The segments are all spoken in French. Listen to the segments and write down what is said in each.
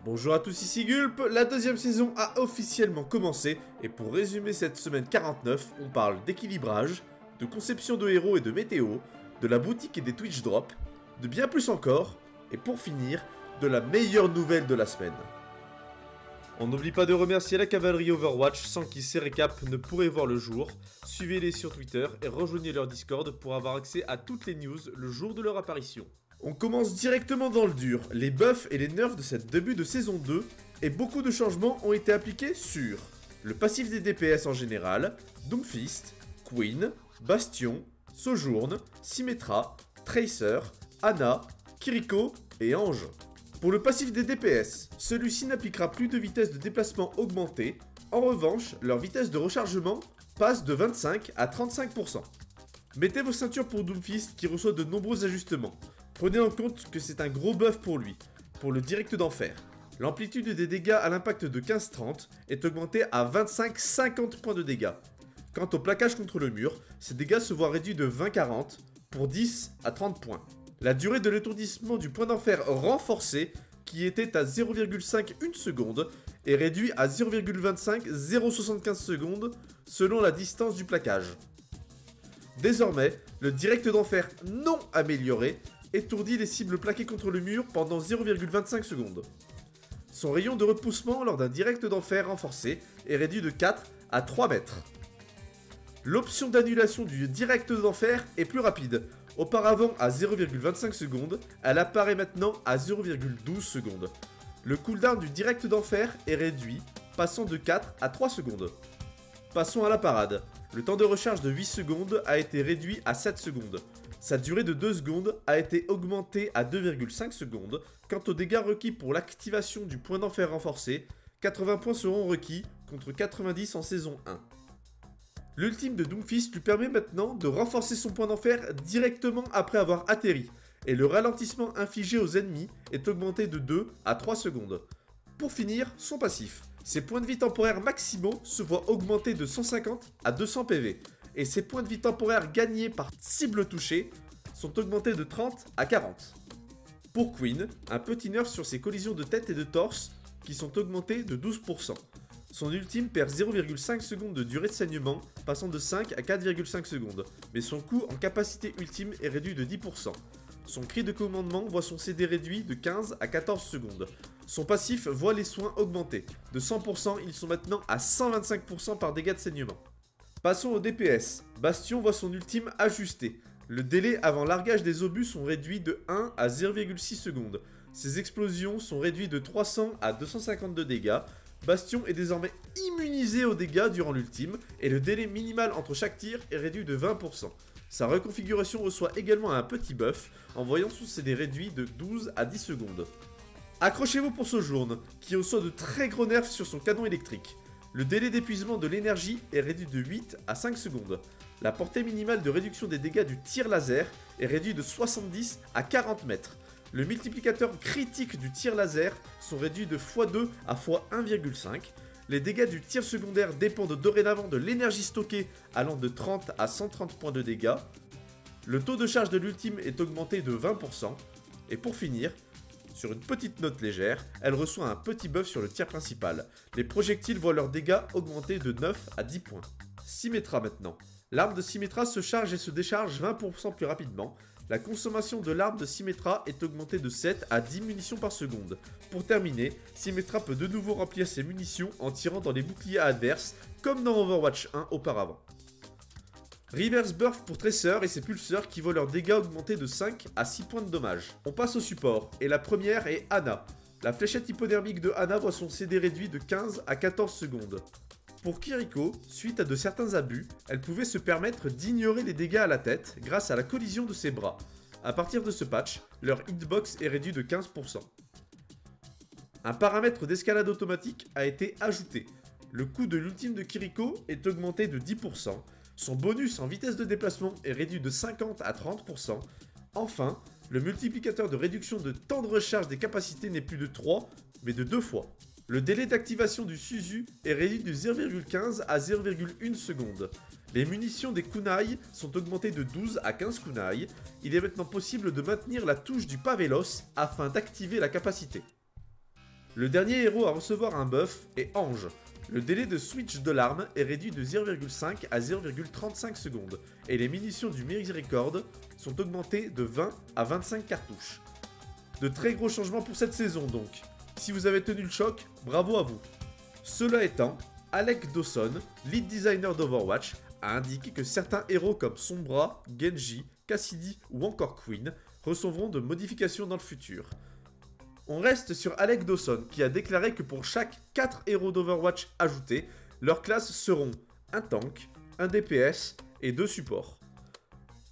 Bonjour à tous, ici Gulp, la deuxième saison a officiellement commencé, et pour résumer cette semaine 49, on parle d'équilibrage, de conception de héros et de météo, de la boutique et des Twitch drops, de bien plus encore, et pour finir, de la meilleure nouvelle de la semaine. On n'oublie pas de remercier la cavalerie Overwatch, sans qui ces récaps ne pourraient voir le jour. Suivez-les sur Twitter et rejoignez leur Discord pour avoir accès à toutes les news le jour de leur apparition. On commence directement dans le dur, les buffs et les nerfs de cette début de saison 2, et beaucoup de changements ont été appliqués sur le passif des DPS en général, Doomfist, Queen, Bastion, Sojourn, Symmetra, Tracer, Ana, Kiriko et Ange. Pour le passif des DPS, celui-ci n'appliquera plus de vitesse de déplacement augmentée, en revanche, leur vitesse de rechargement passe de 25 à 35%. Mettez vos ceintures pour Doomfist qui reçoit de nombreux ajustements. Prenez en compte que c'est un gros buff pour lui, pour le direct d'enfer. L'amplitude des dégâts à l'impact de 15-30 est augmentée à 25-50 points de dégâts. Quant au plaquage contre le mur, ces dégâts se voient réduits de 20-40 pour 10 à 30 points. La durée de l'étourdissement du point d'enfer renforcé, qui était à 0,5 1 seconde, est réduit à 0,25 0,75 secondes selon la distance du plaquage. Désormais, le direct d'enfer non amélioré étourdit les cibles plaquées contre le mur pendant 0,25 secondes. Son rayon de repoussement lors d'un direct d'enfer renforcé est réduit de 4 à 3 mètres. L'option d'annulation du direct d'enfer est plus rapide. Auparavant à 0,25 secondes, elle apparaît maintenant à 0,12 secondes. Le cooldown du direct d'enfer est réduit, passant de 4 à 3 secondes. Passons à la parade. Le temps de recharge de 8 secondes a été réduit à 7 secondes. Sa durée de 2 secondes a été augmentée à 2,5 secondes. Quant aux dégâts requis pour l'activation du point d'enfer renforcé, 80 points seront requis contre 90 en saison 1. L'ultime de Doomfist lui permet maintenant de renforcer son point d'enfer directement après avoir atterri, et le ralentissement infligé aux ennemis est augmenté de 2 à 3 secondes. Pour finir, son passif. Ses points de vie temporaires maximaux se voient augmenter de 150 à 200 PV, et ses points de vie temporaires gagnés par cible touchée sont augmentés de 30 à 40. Pour Queen, un petit nerf sur ses collisions de tête et de torse qui sont augmentés de 12%. Son ultime perd 0,5 secondes de durée de saignement, passant de 5 à 4,5 secondes, mais son coût en capacité ultime est réduit de 10%. Son cri de commandement voit son CD réduit de 15 à 14 secondes. Son passif voit les soins augmenter. De 100%, ils sont maintenant à 125% par dégâts de saignement. Passons au DPS. Bastion voit son ultime ajusté. Le délai avant largage des obus sont réduits de 1 à 0,6 secondes. Ses explosions sont réduites de 300 à 252 dégâts. Bastion est désormais immunisé aux dégâts durant l'ultime, et le délai minimal entre chaque tir est réduit de 20%. Sa reconfiguration reçoit également un petit buff, en voyant son CD réduit de 12 à 10 secondes. Accrochez-vous pour Sojourn, qui reçoit de très gros nerfs sur son canon électrique. Le délai d'épuisement de l'énergie est réduit de 8 à 5 secondes. La portée minimale de réduction des dégâts du tir laser est réduite de 70 à 40 mètres. Le multiplicateur critique du tir laser sont réduits de x2 à x1,5. Les dégâts du tir secondaire dépendent dorénavant de l'énergie stockée allant de 30 à 130 points de dégâts. Le taux de charge de l'ultime est augmenté de 20%. Et pour finir, sur une petite note légère, elle reçoit un petit buff sur le tir principal. Les projectiles voient leurs dégâts augmenter de 9 à 10 points. Symmetra maintenant. L'arme de Symmetra se charge et se décharge 20% plus rapidement. La consommation de l'arme de Symmetra est augmentée de 7 à 10 munitions par seconde. Pour terminer, Symmetra peut de nouveau remplir ses munitions en tirant dans les boucliers adverses, comme dans Overwatch 1 auparavant. Reverse Burst pour Tracer et ses pulseurs qui voient leurs dégâts augmenter de 5 à 6 points de dommage. On passe au support, et la première est Ana. La fléchette hypodermique de Ana voit son CD réduit de 15 à 14 secondes. Pour Kiriko, suite à de certains abus, elle pouvait se permettre d'ignorer les dégâts à la tête grâce à la collision de ses bras. A partir de ce patch, leur hitbox est réduit de 15%. Un paramètre d'escalade automatique a été ajouté. Le coût de l'ultime de Kiriko est augmenté de 10%. Son bonus en vitesse de déplacement est réduit de 50 à 30%. Enfin, le multiplicateur de réduction de temps de recharge des capacités n'est plus de 3, mais de 2 fois. Le délai d'activation du Suzu est réduit de 0,15 à 0,1 seconde. Les munitions des kunai sont augmentées de 12 à 15 kunai. Il est maintenant possible de maintenir la touche du Pavelos afin d'activer la capacité. Le dernier héros à recevoir un buff est Ange. Le délai de switch de l'arme est réduit de 0,5 à 0,35 secondes, et les munitions du Miséricorde sont augmentées de 20 à 25 cartouches. De très gros changements pour cette saison donc. Si vous avez tenu le choc, bravo à vous. Cela étant, Alec Dawson, lead designer d'Overwatch, a indiqué que certains héros comme Sombra, Genji, Cassidy ou encore Queen recevront de modifications dans le futur. On reste sur Alec Dawson qui a déclaré que pour chaque 4 héros d'Overwatch ajoutés, leurs classes seront un tank, un DPS et 2 supports.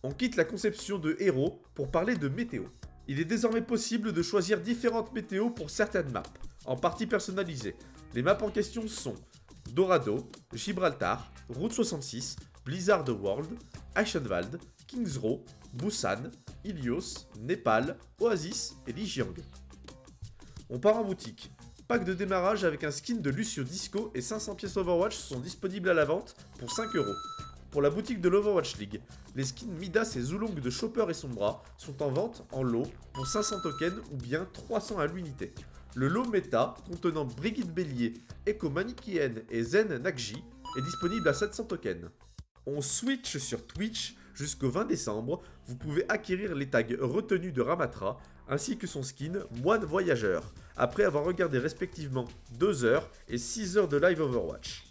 On quitte la conception de héros pour parler de météo. Il est désormais possible de choisir différentes météos pour certaines maps, en partie personnalisées. Les maps en question sont Dorado, Gibraltar, Route 66, Blizzard World, Aichenwald, Kings Row, Busan, Ilios, Népal, Oasis et Lijiang. On part en boutique. Pack de démarrage avec un skin de Lucio Disco et 500 pièces Overwatch sont disponibles à la vente pour 5 €. Pour la boutique de l'Overwatch League, les skins Midas et Zulong de Chopper et Sombra sont en vente en lot pour 500 tokens ou bien 300 à l'unité. Le lot méta contenant Brigitte Bélier, Echo Manikien et Zen Nakji est disponible à 700 tokens. On switch sur Twitch jusqu'au 20 décembre, vous pouvez acquérir les tags retenus de Ramatra ainsi que son skin Moine Voyageur, après avoir regardé respectivement 2 heures et 6 heures de live Overwatch.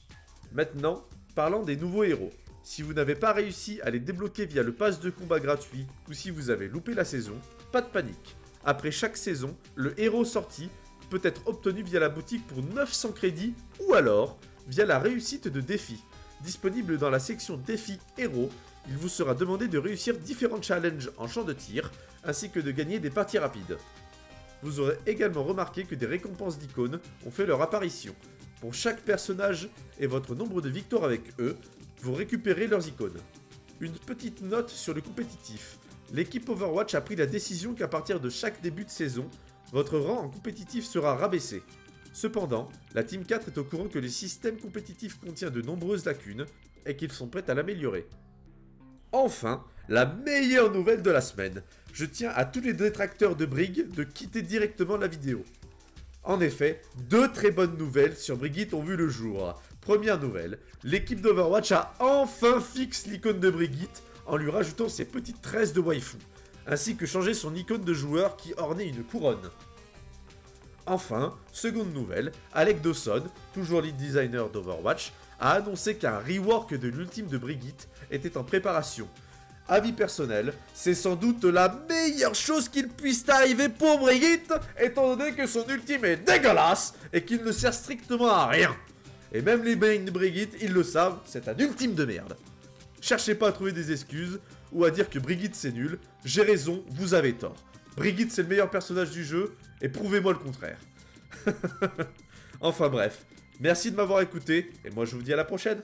Maintenant, parlons des nouveaux héros. Si vous n'avez pas réussi à les débloquer via le pass de combat gratuit ou si vous avez loupé la saison, pas de panique. Après chaque saison, le héros sorti peut être obtenu via la boutique pour 900 crédits ou alors via la réussite de défis. Disponible dans la section défis héros, il vous sera demandé de réussir différents challenges en champ de tir ainsi que de gagner des parties rapides. Vous aurez également remarqué que des récompenses d'icônes ont fait leur apparition. Pour chaque personnage et votre nombre de victoires avec eux, vous récupérez leurs icônes. Une petite note sur le compétitif. L'équipe Overwatch a pris la décision qu'à partir de chaque début de saison, votre rang en compétitif sera rabaissé. Cependant, la Team 4 est au courant que le système compétitif contient de nombreuses lacunes et qu'ils sont prêts à l'améliorer. Enfin, la meilleure nouvelle de la semaine. Je tiens à tous les détracteurs de Brig de quitter directement la vidéo. En effet, 2 très bonnes nouvelles sur Brigitte ont vu le jour. Première nouvelle, l'équipe d'Overwatch a enfin fixé l'icône de Brigitte en lui rajoutant ses petites tresses de waifu, ainsi que changé son icône de joueur qui ornait une couronne. Enfin, seconde nouvelle, Alec Dawson, toujours lead designer d'Overwatch, a annoncé qu'un rework de l'ultime de Brigitte était en préparation. Avis personnel, c'est sans doute la meilleure chose qu'il puisse arriver pour Brigitte, étant donné que son ultime est dégueulasse et qu'il ne sert strictement à rien. Et même les mains de Brigitte, ils le savent, c'est un ultime de merde. Cherchez pas à trouver des excuses ou à dire que Brigitte c'est nul, j'ai raison, vous avez tort. Brigitte c'est le meilleur personnage du jeu, et prouvez-moi le contraire. Enfin bref, merci de m'avoir écouté, et moi je vous dis à la prochaine.